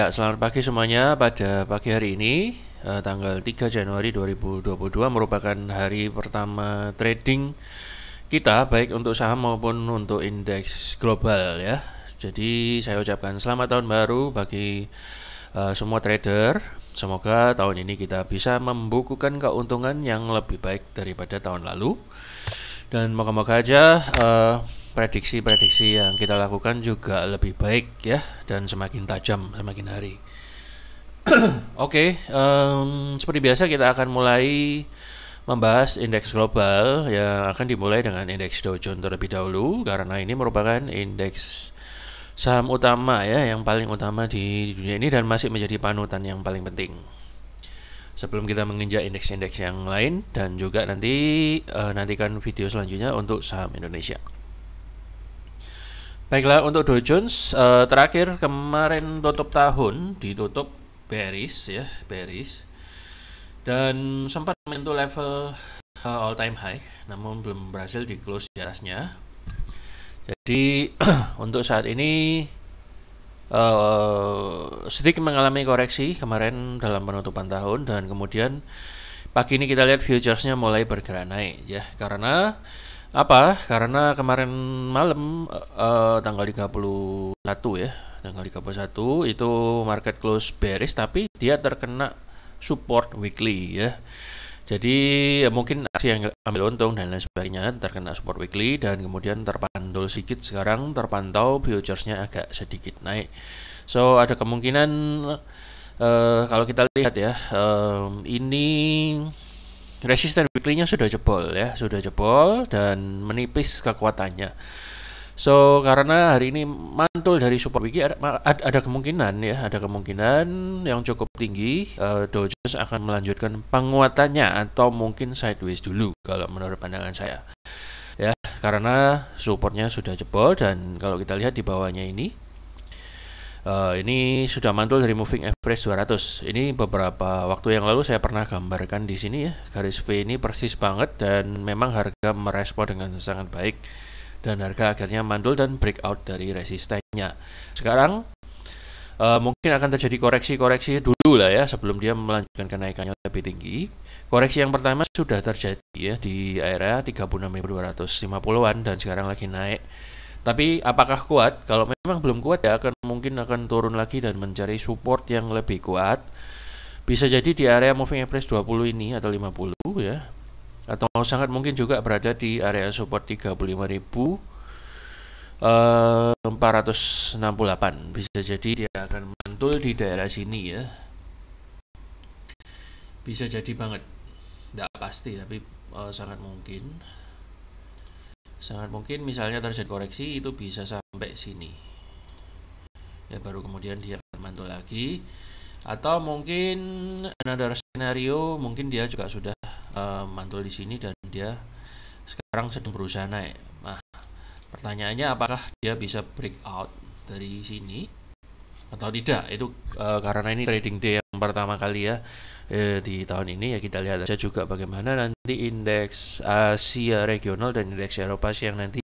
Ya, selamat pagi semuanya. Pada pagi hari ini, tanggal 3 Januari 2022 merupakan hari pertama trading kita, baik untuk saham maupun untuk indeks global ya. Jadi saya ucapkan selamat tahun baru bagi semua trader. Semoga tahun ini kita bisa membukukan keuntungan yang lebih baik daripada tahun lalu. Dan moga-moga aja prediksi-prediksi yang kita lakukan juga lebih baik ya, dan semakin tajam semakin hari. Oke, seperti biasa kita akan mulai membahas indeks global yang akan dimulai dengan indeks Dow Jones terlebih dahulu, karena ini merupakan indeks saham utama ya, yang paling utama di dunia ini dan masih menjadi panutan yang paling penting. Sebelum kita menginjak indeks-indeks yang lain, dan juga nantikan video selanjutnya untuk saham Indonesia. Baiklah, untuk Dow Jones terakhir kemarin tutup tahun ditutup bearish ya, bearish, dan sempat menyentuh level all time high, namun belum berhasil di close di atasnya. Jadi untuk saat ini sedikit mengalami koreksi kemarin dalam penutupan tahun, dan kemudian pagi ini kita lihat futuresnya mulai bergerak naik ya. Karena apa? Karena kemarin malam tanggal 31 ya, tanggal 31 itu market close bearish, tapi dia terkena support weekly ya. Jadi ya mungkin aksi yang ambil untung dan lain sebagainya terkena support weekly, dan kemudian terpantau sedikit. Sekarang terpantau futuresnya agak sedikit naik. So ada kemungkinan kalau kita lihat ya, ini resisten weekly-nya sudah jebol ya, sudah jebol dan menipis kekuatannya. So karena hari ini mantul dari support weekly, ada kemungkinan ya, ada kemungkinan yang cukup tinggi Dow Jones akan melanjutkan penguatannya atau mungkin sideways dulu kalau menurut pandangan saya. Ya, karena supportnya sudah jebol, dan kalau kita lihat di bawahnya ini sudah mantul dari moving average 200. Ini beberapa waktu yang lalu saya pernah gambarkan di sini ya. Garis V ini persis banget, dan memang harga merespon dengan sangat baik, dan harga akhirnya mantul dan breakout dari resistennya. Sekarang mungkin akan terjadi koreksi-koreksi dulu lah ya, sebelum dia melanjutkan kenaikannya lebih tinggi. Koreksi yang pertama sudah terjadi ya di area 36.250-an, dan sekarang lagi naik. Tapi apakah kuat? Kalau memang belum kuat ya mungkin akan turun lagi dan mencari support yang lebih kuat. Bisa jadi di area moving average 20 ini atau 50 ya. Atau sangat mungkin juga berada di area support 35.468. Bisa jadi dia akan mantul di daerah sini ya. Bisa jadi banget. Tidak pasti, tapi sangat mungkin. Sangat mungkin misalnya terjadi koreksi itu bisa sampai sini. Ya, baru kemudian dia akan mantul lagi. Atau mungkin another scenario, mungkin dia juga sudah mantul di sini dan dia sekarang sedang berusaha naik. Nah, pertanyaannya apakah dia bisa breakout dari sini atau tidak? Itu karena ini trading day yang pertama kali ya di tahun ini ya. Kita lihat aja juga bagaimana nanti indeks Asia regional dan indeks Eropa yang nanti.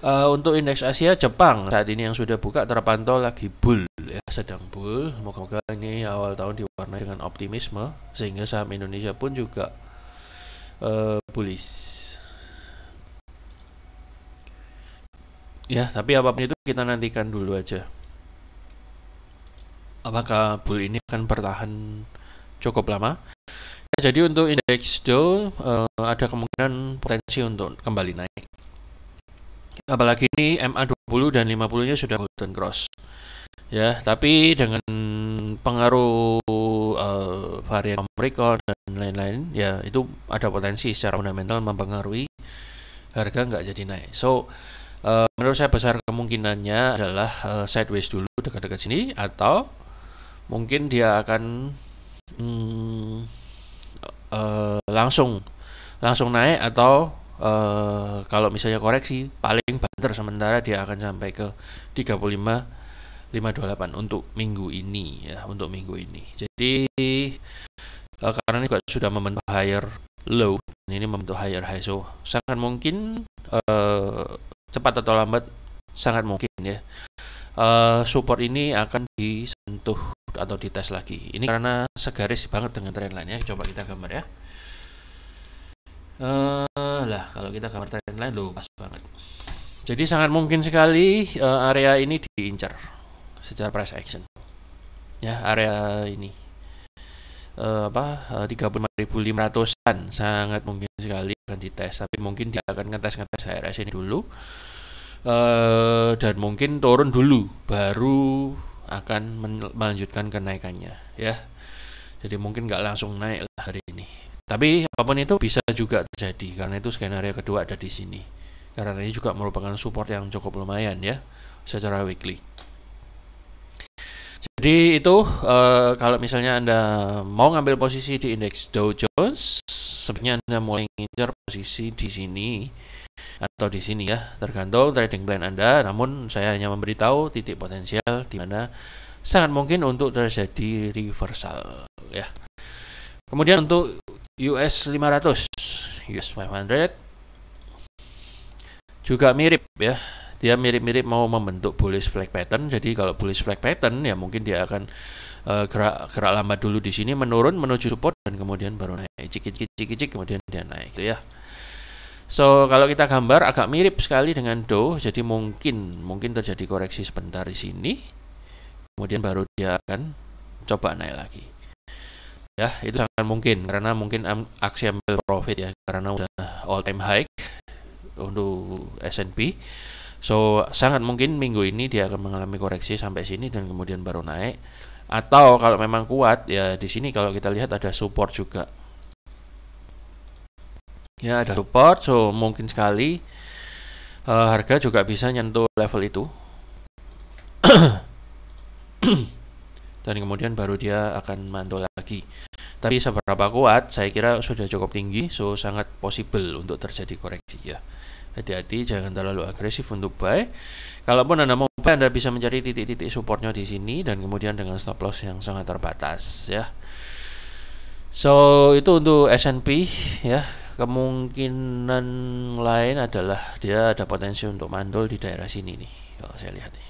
Untuk indeks Asia, Jepang saat ini yang sudah buka terpantau lagi bull ya, sedang bull. Moga-moga ini awal tahun diwarnai dengan optimisme sehingga saham Indonesia pun juga bullish. Ya, tapi apapun itu kita nantikan dulu aja. Apakah bull ini akan bertahan cukup lama? Ya, jadi untuk indeks Dow ada kemungkinan potensi untuk kembali naik. Apalagi ini MA20 dan 50-nya sudah golden cross. Ya, tapi dengan pengaruh varian Omicron dan lain-lain ya, itu ada potensi secara fundamental mempengaruhi harga nggak jadi naik. So menurut saya besar kemungkinannya adalah sideways dulu dekat-dekat sini, atau mungkin dia akan langsung naik, atau kalau misalnya koreksi paling banter sementara dia akan sampai ke 35.528 untuk minggu ini ya, untuk minggu ini. Jadi karena ini juga sudah membentuk higher low, ini membentuk higher high, so sangat mungkin cepat atau lambat, sangat mungkin ya support ini akan disentuh atau dites lagi. Ini karena segaris banget dengan trendline ya. Coba kita gambar ya. Lah kalau kita gambar trendline loh pas banget. Jadi sangat mungkin sekali area ini diincar secara price action. Ya, area ini 35.500-an sangat mungkin sekali akan dites, tapi mungkin dia akan ngetes area sini dulu. Dan mungkin turun dulu baru akan melanjutkan kenaikannya ya. Jadi mungkin nggak langsung naik hari ini, tapi apapun itu bisa juga terjadi karena itu skenario kedua ada di sini, karena ini juga merupakan support yang cukup lumayan ya secara weekly. Jadi itu kalau misalnya Anda mau ngambil posisi di indeks Dow Jones, sebenarnya Anda mulai ngincer posisi di sini atau di sini ya, tergantung trading plan Anda. Namun saya hanya memberitahu titik potensial di mana sangat mungkin untuk terjadi reversal ya. Kemudian untuk US 500, US 500 juga mirip ya. Dia mirip-mirip mau membentuk bullish flag pattern. Jadi kalau bullish flag pattern ya mungkin dia akan gerak lambat dulu di sini, menurun menuju support dan kemudian baru naik cik kemudian dia naik gitu ya. So kalau kita gambar agak mirip sekali dengan Dow, jadi mungkin terjadi koreksi sebentar di sini, kemudian baru dia akan coba naik lagi. Ya, itu sangat mungkin karena mungkin aksi ambil profit ya, karena udah all time high untuk S&P. So sangat mungkin minggu ini dia akan mengalami koreksi sampai sini dan kemudian baru naik. Atau kalau memang kuat ya di sini kalau kita lihat ada support juga. Ya ada support, so mungkin sekali harga juga bisa nyentuh level itu. Dan kemudian baru dia akan mantul lagi. Tapi seberapa kuat saya kira sudah cukup tinggi, so sangat possible untuk terjadi koreksi ya. Hati-hati, jangan terlalu agresif untuk buy. Kalaupun Anda mau buy, Anda bisa mencari titik-titik supportnya di sini dan kemudian dengan stop loss yang sangat terbatas ya. So itu untuk S&P ya. Kemungkinan lain adalah dia ada potensi untuk mantul di daerah sini nih kalau saya lihat nih.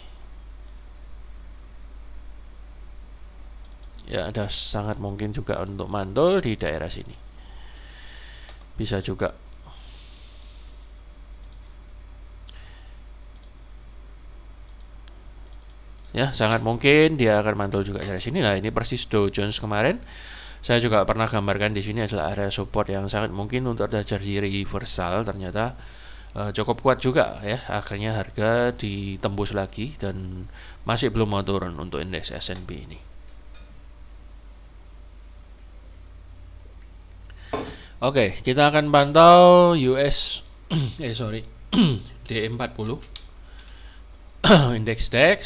Ya ada sangat mungkin juga untuk mantul di daerah sini. Bisa juga. Ya sangat mungkin dia akan mantul juga dari sini. Nah ini persis Dow Jones kemarin. Saya juga pernah gambarkan di sini adalah area support yang sangat mungkin untuk terjadi reversal. Ternyata cukup kuat juga ya. Akhirnya harga ditembus lagi dan masih belum mau turun untuk indeks S&P ini. Oke, kita akan pantau US D40 indeks DAX.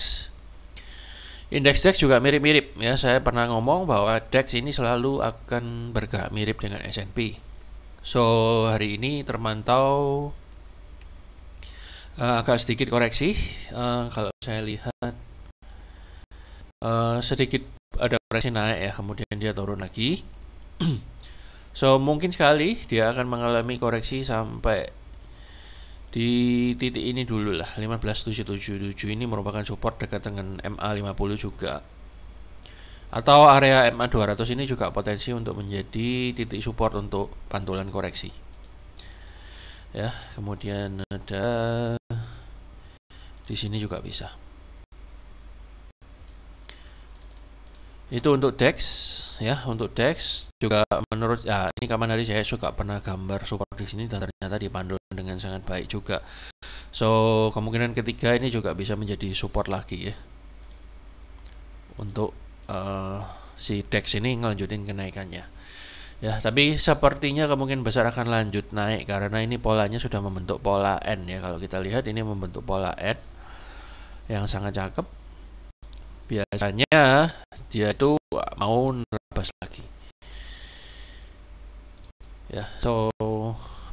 Indeks DAX juga mirip-mirip ya. Saya pernah ngomong bahwa DAX ini selalu akan bergerak mirip dengan S&P. So hari ini termantau agak sedikit koreksi. Kalau saya lihat sedikit ada koreksi naik ya, kemudian dia turun lagi. So mungkin sekali dia akan mengalami koreksi sampai di titik ini dulu lah. 15.777 ini merupakan support dekat dengan MA50 juga. Atau area MA200 ini juga potensi untuk menjadi titik support untuk pantulan koreksi. Ya, kemudian ada di sini juga bisa. Itu untuk DAX ya. Untuk DAX juga menurut ini kapan hari saya juga pernah gambar support di sini dan ternyata dipantul dengan sangat baik juga. So kemungkinan ketiga ini juga bisa menjadi support lagi ya untuk si DAX ini ngelanjutin kenaikannya ya. Tapi sepertinya kemungkinan besar akan lanjut naik karena ini polanya sudah membentuk pola N ya. Kalau kita lihat ini membentuk pola N yang sangat cakep. Biasanya dia itu mau nerabas lagi ya. So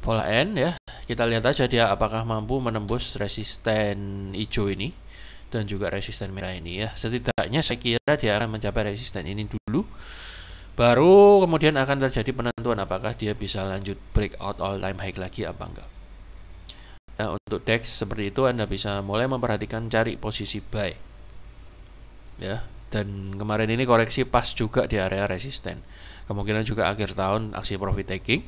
pola N ya, kita lihat aja dia apakah mampu menembus resisten hijau ini dan juga resisten merah ini ya. Setidaknya saya kira dia akan mencapai resisten ini dulu, baru kemudian akan terjadi penentuan apakah dia bisa lanjut breakout all time high lagi apa enggak. Nah, untuk DAX seperti itu Anda bisa mulai memperhatikan cari posisi buy ya. Dan kemarin ini koreksi pas juga di area resisten. Kemungkinan juga akhir tahun aksi profit taking.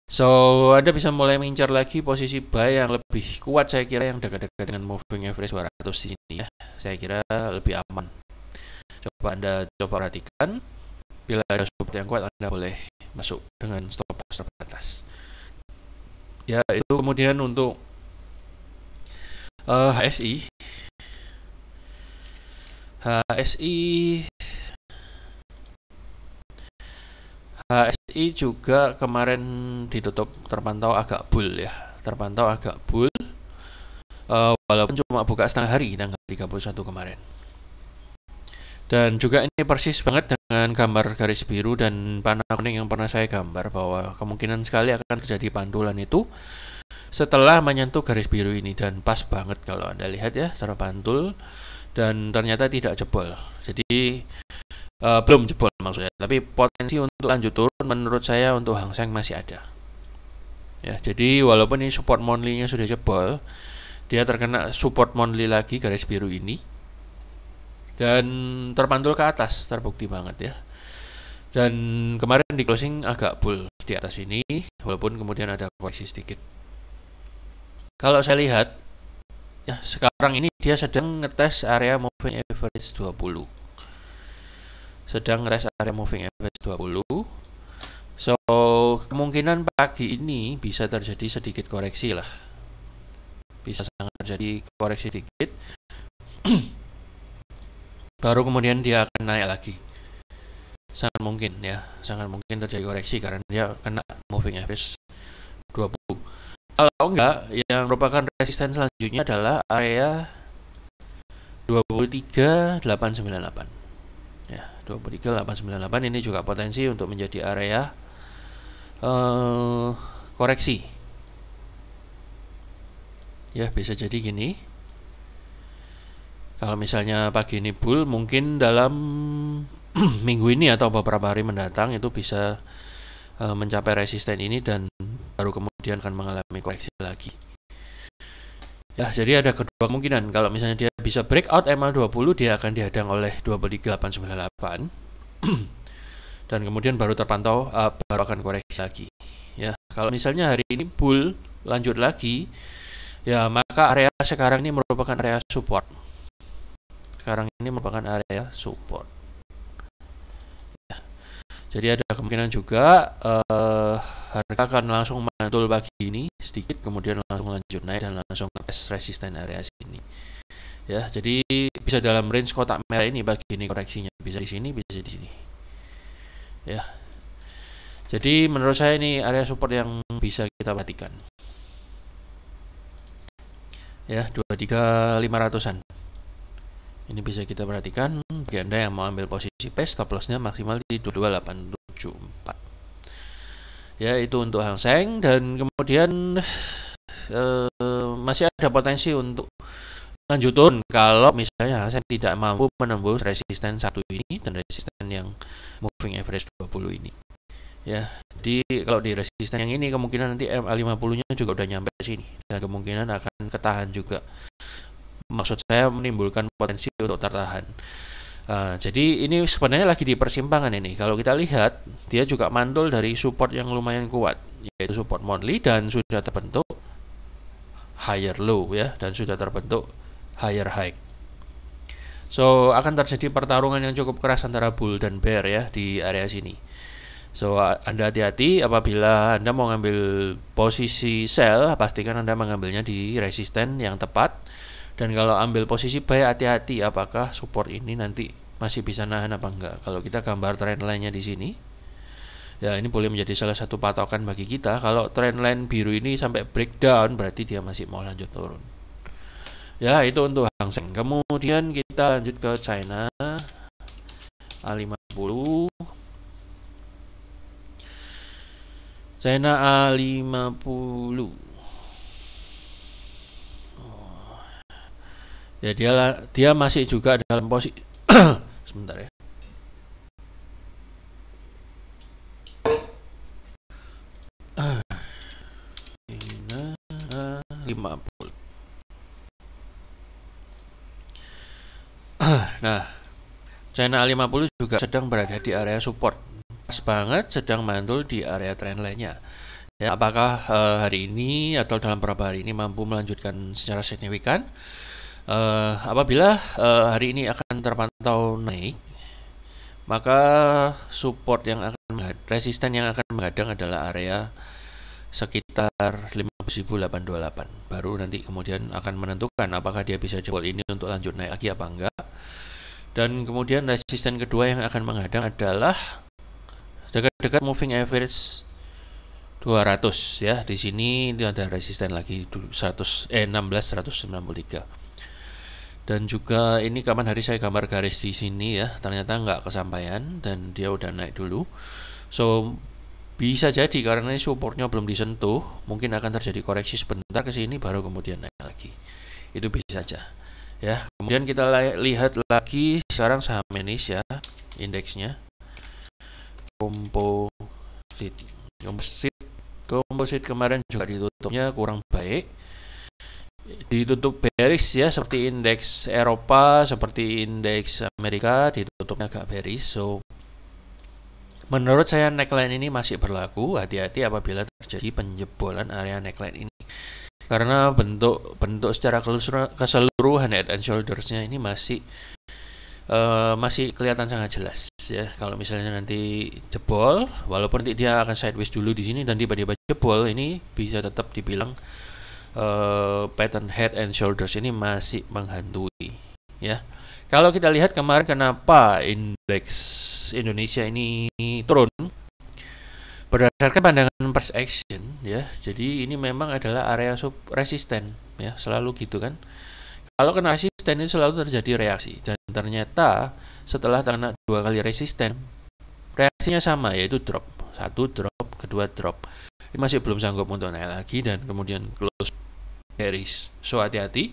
So, Anda bisa mulai mengincar lagi posisi buy yang lebih kuat, saya kira yang dekat-dekat dengan moving average 200 di sini ya. Saya kira lebih aman. Coba Anda perhatikan. Bila ada support yang kuat, Anda boleh masuk dengan stop loss terbatas. Ya, itu kemudian untuk HSI. HSI juga kemarin ditutup terpantau agak bull ya. Terpantau agak bull. Walaupun cuma buka setengah hari tanggal 31 kemarin. Dan juga ini persis banget dengan gambar garis biru dan panah kuning yang pernah saya gambar, bahwa kemungkinan sekali akan terjadi pantulan itu setelah menyentuh garis biru ini. Dan pas banget kalau Anda lihat ya, terpantul dan ternyata tidak jebol. Jadi belum jebol maksudnya, tapi potensi untuk lanjut turun menurut saya untuk Hang Seng masih ada. Ya, jadi walaupun ini support monthly-nya sudah jebol, dia terkena support monthly lagi garis biru ini. Dan terpantul ke atas, terbukti banget ya. Dan kemarin di closing agak bull di atas ini, walaupun kemudian ada koreksi sedikit. Kalau saya lihat ya, sekarang ini dia sedang ngetes area moving average 20. Sedang ngetes area moving average 20. So, kemungkinan pagi ini bisa terjadi sedikit koreksi lah. Bisa sangat terjadi koreksi sedikit. Baru kemudian dia akan naik lagi. Sangat mungkin ya, sangat mungkin terjadi koreksi karena dia kena moving average 20. Kalau enggak, yang merupakan resisten selanjutnya adalah area 23898. Ya, 23898 ini juga potensi untuk menjadi area koreksi. Ya, bisa jadi gini. Kalau misalnya pagi ini bull, mungkin dalam minggu ini atau beberapa hari mendatang itu bisa mencapai resisten ini dan baru kemudian akan mengalami koreksi lagi. Ya, jadi ada kedua kemungkinan. Kalau misalnya dia bisa breakout MA20, dia akan dihadang oleh 23898 dan kemudian baru terpantau baru akan koreksi lagi. Ya, kalau misalnya hari ini bull lanjut lagi, ya maka area sekarang ini merupakan area support. Sekarang ini merupakan area support. Ya. Jadi ada kemungkinan juga harga akan langsung mantul pagi ini sedikit, kemudian langsung lanjut naik dan langsung tes resisten area sini. Ya, jadi bisa dalam range kotak merah ini pagi ini koreksinya, bisa di sini, bisa di sini. Ya. Jadi menurut saya ini area support yang bisa kita perhatikan. Ya, 23.500-an. Ini bisa kita perhatikan bagi Anda yang mau ambil posisi P, stop loss-nya maksimal di 22874. Ya, itu untuk Hang Seng. Dan kemudian masih ada potensi untuk lanjut turun kalau misalnya Hang Seng tidak mampu menembus resisten satu ini dan resisten yang moving average 20 ini. Ya, jadi kalau di resisten yang ini kemungkinan nanti MA50-nya juga udah nyampe sini dan kemungkinan akan ketahan juga. Maksud saya menimbulkan potensi untuk tertahan. Jadi ini sebenarnya lagi di persimpangan ini. Kalau kita lihat, dia juga mantul dari support yang lumayan kuat, yaitu support monthly, dan sudah terbentuk higher low ya, dan sudah terbentuk higher high. So akan terjadi pertarungan yang cukup keras antara bull dan bear ya di area sini. So Anda hati-hati apabila Anda mau ngambil posisi sell, pastikan Anda mengambilnya di resisten yang tepat. Dan kalau ambil posisi buy, hati-hati apakah support ini nanti masih bisa nahan apa enggak. Kalau kita gambar trendline-nya di sini, ya ini boleh menjadi salah satu patokan bagi kita. Kalau trendline biru ini sampai breakdown, berarti dia masih mau lanjut turun. Ya, itu untuk Hang Seng. Kemudian kita lanjut ke China A50. China A50. Ya, dia masih juga dalam posisi sebentar ya. China 50. Nah, China A50 juga sedang berada di area support, pas banget sedang mantul di area trendline-nya. Ya, apakah hari ini atau dalam beberapa hari ini mampu melanjutkan secara signifikan? Apabila hari ini akan terpantau naik, maka resisten yang akan menghadang adalah area sekitar 15.828. Baru nanti kemudian akan menentukan apakah dia bisa jebol ini untuk lanjut naik lagi apa enggak. Dan kemudian resisten kedua yang akan menghadang adalah dekat-dekat moving average 200 ya. Di sini ada resisten lagi 16.193. Dan juga ini kapan hari saya gambar garis di sini ya, ternyata nggak kesampaian dan dia udah naik dulu. So bisa jadi karena ini supportnya belum disentuh, mungkin akan terjadi koreksi sebentar ke sini baru kemudian naik lagi. Itu bisa saja. Ya, kemudian kita lihat lagi sekarang saham Indonesia indeksnya. Komposit kemarin juga ditutupnya kurang baik. Ditutup bearish ya, seperti indeks Eropa, seperti indeks Amerika ditutupnya agak bearish. So menurut saya neckline ini masih berlaku. Hati-hati apabila terjadi penjebolan area neckline ini. Karena bentuk secara keseluruhan head and shoulders-nya ini masih kelihatan sangat jelas ya. Kalau misalnya nanti jebol, walaupun nanti dia akan sideways dulu di sini dan tiba-tiba jebol, ini bisa tetap dibilang pattern head and shoulders ini masih menghantui ya. Kalau kita lihat kemarin kenapa indeks Indonesia ini turun berdasarkan pandangan price action ya. Jadi ini memang adalah area resisten ya, selalu gitu kan. Kalau kena resisten ini selalu terjadi reaksi, dan ternyata setelah kena 2 kali resisten reaksinya sama, yaitu drop. 1 drop, kedua drop. Ini masih belum sanggup untuk naik lagi dan kemudian close bearish. So hati-hati.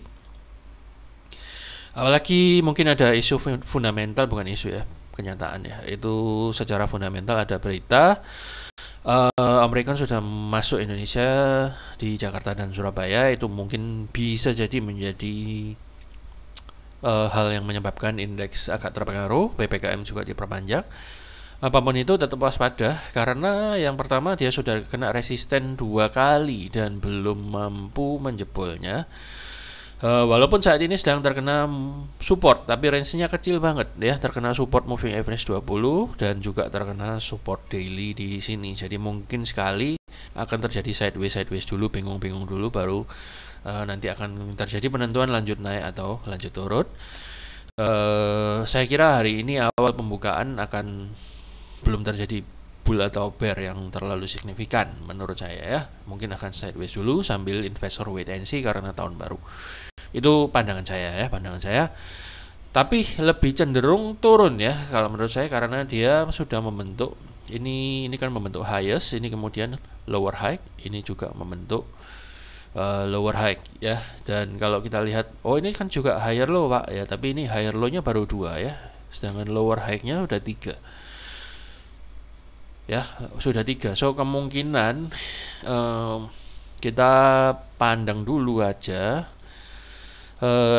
Apalagi mungkin ada isu fundamental, bukan isu ya, kenyataan ya. Itu secara fundamental ada berita Amerika sudah masuk Indonesia di Jakarta dan Surabaya. Itu mungkin bisa jadi menjadi hal yang menyebabkan indeks agak terpengaruh. PPKM juga diperpanjang. Apapun itu tetap waspada, karena yang pertama dia sudah kena resisten 2 kali dan belum mampu menjebolnya. Walaupun saat ini sedang terkena support, tapi range-nya kecil banget ya, terkena support moving average 20 dan juga terkena support daily di sini. Jadi mungkin sekali akan terjadi sideways dulu, bingung dulu, baru nanti akan terjadi penentuan lanjut naik atau lanjut turun. Saya kira hari ini awal pembukaan akan belum terjadi bull atau bear yang terlalu signifikan menurut saya ya. Mungkin akan sideways dulu sambil investor wait and see karena tahun baru. Itu pandangan saya ya, Tapi lebih cenderung turun ya kalau menurut saya, karena dia sudah membentuk ini kan membentuk highest, ini kemudian lower high, ini juga membentuk lower high ya. Dan kalau kita lihat, oh ini kan juga higher low Pak ya, tapi ini higher low-nya baru 2 ya. Sedangkan lower high-nya udah 3. Ya, sudah 3. So kemungkinan kita pandang dulu aja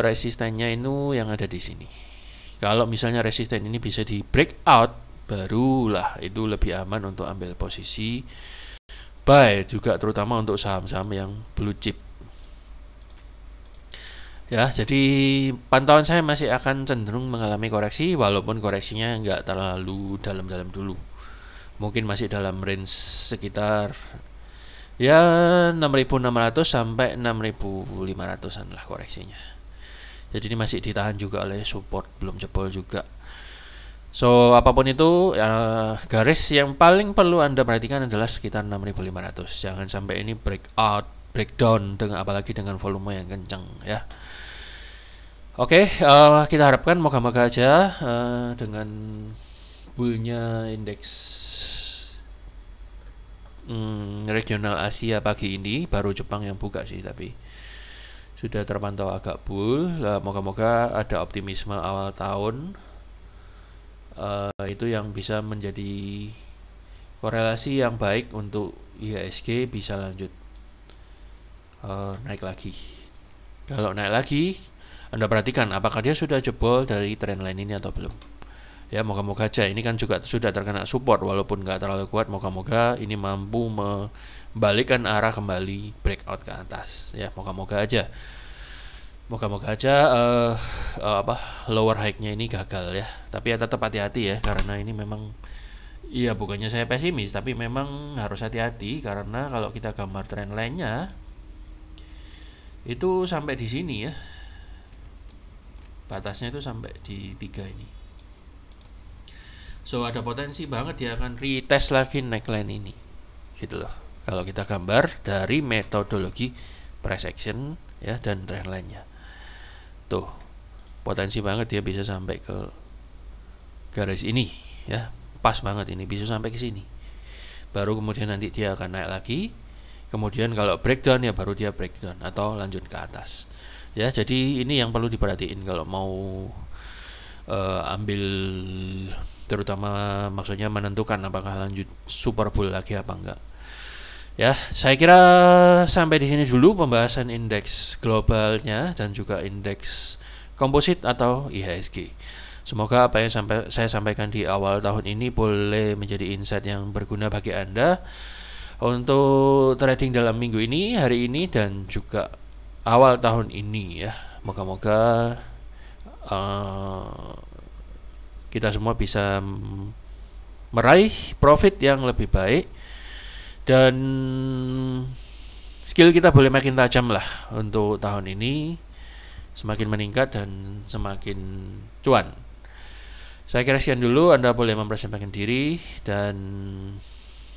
resistennya itu yang ada di sini. Kalau misalnya resisten ini bisa di breakout, barulah itu lebih aman untuk ambil posisi buy, juga terutama untuk saham-saham yang blue chip. Ya, jadi pantauan saya masih akan cenderung mengalami koreksi, walaupun koreksinya nggak terlalu dalam-dalam dulu. Mungkin masih dalam range sekitar ya 6.600 sampai 6.500an lah koreksinya. Jadi ini masih ditahan juga oleh support, belum jebol juga. So apapun itu garis yang paling perlu Anda perhatikan adalah sekitar 6.500. Jangan sampai ini breakdown dengan apalagi dengan volume yang kencang ya. Oke, kita harapkan moga-moga aja dengan bullnya indeks regional Asia pagi ini, baru Jepang yang buka sih, tapi sudah terpantau agak bull. Moga-moga ada optimisme awal tahun, itu yang bisa menjadi korelasi yang baik untuk IHSG bisa lanjut naik lagi. Kalau naik lagi, Anda perhatikan apakah dia sudah jebol dari trendline ini atau belum. Ya, moga-moga aja ini kan juga sudah terkena support walaupun nggak terlalu kuat. Moga-moga ini mampu membalikkan arah kembali breakout ke atas. Ya, moga-moga aja. Moga-moga aja lower high-nya ini gagal ya. Tapi ya tetap hati-hati ya, karena ini memang iya, bukannya saya pesimis, tapi memang harus hati-hati karena kalau kita gambar trendline-nya itu sampai di sini ya. Batasnya itu sampai di 3 ini. So ada potensi banget dia akan retest lagi neckline ini. Gitu loh. Kalau kita gambar dari metodologi price action ya dan trendline-nya. Tuh. Potensi banget dia bisa sampai ke garis ini ya. Pas banget ini bisa sampai ke sini. Baru kemudian nanti dia akan naik lagi. Kemudian kalau breakdown ya baru dia breakdown atau lanjut ke atas. Ya, jadi ini yang perlu diperhatiin kalau mau ambil, terutama maksudnya menentukan apakah lanjut super bull lagi apa enggak. Ya, saya kira sampai di sini dulu pembahasan indeks globalnya dan juga indeks komposit atau IHSG. Semoga apa yang saya sampaikan di awal tahun ini boleh menjadi insight yang berguna bagi Anda untuk trading dalam minggu ini, hari ini, dan juga awal tahun ini ya. Moga-moga kita semua bisa meraih profit yang lebih baik dan skill kita boleh makin tajam lah untuk tahun ini, semakin meningkat dan semakin cuan. Saya kira sekian dulu. Anda boleh mempersiapkan diri dan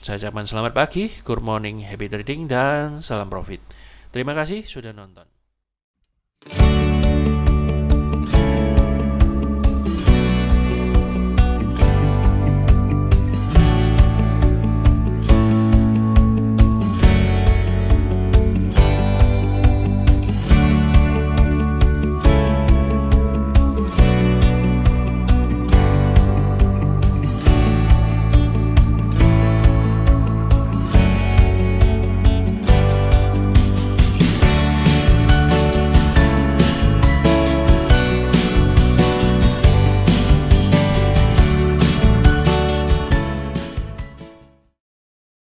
saya ucapkan selamat pagi, good morning, happy trading, dan salam profit. Terima kasih sudah nonton.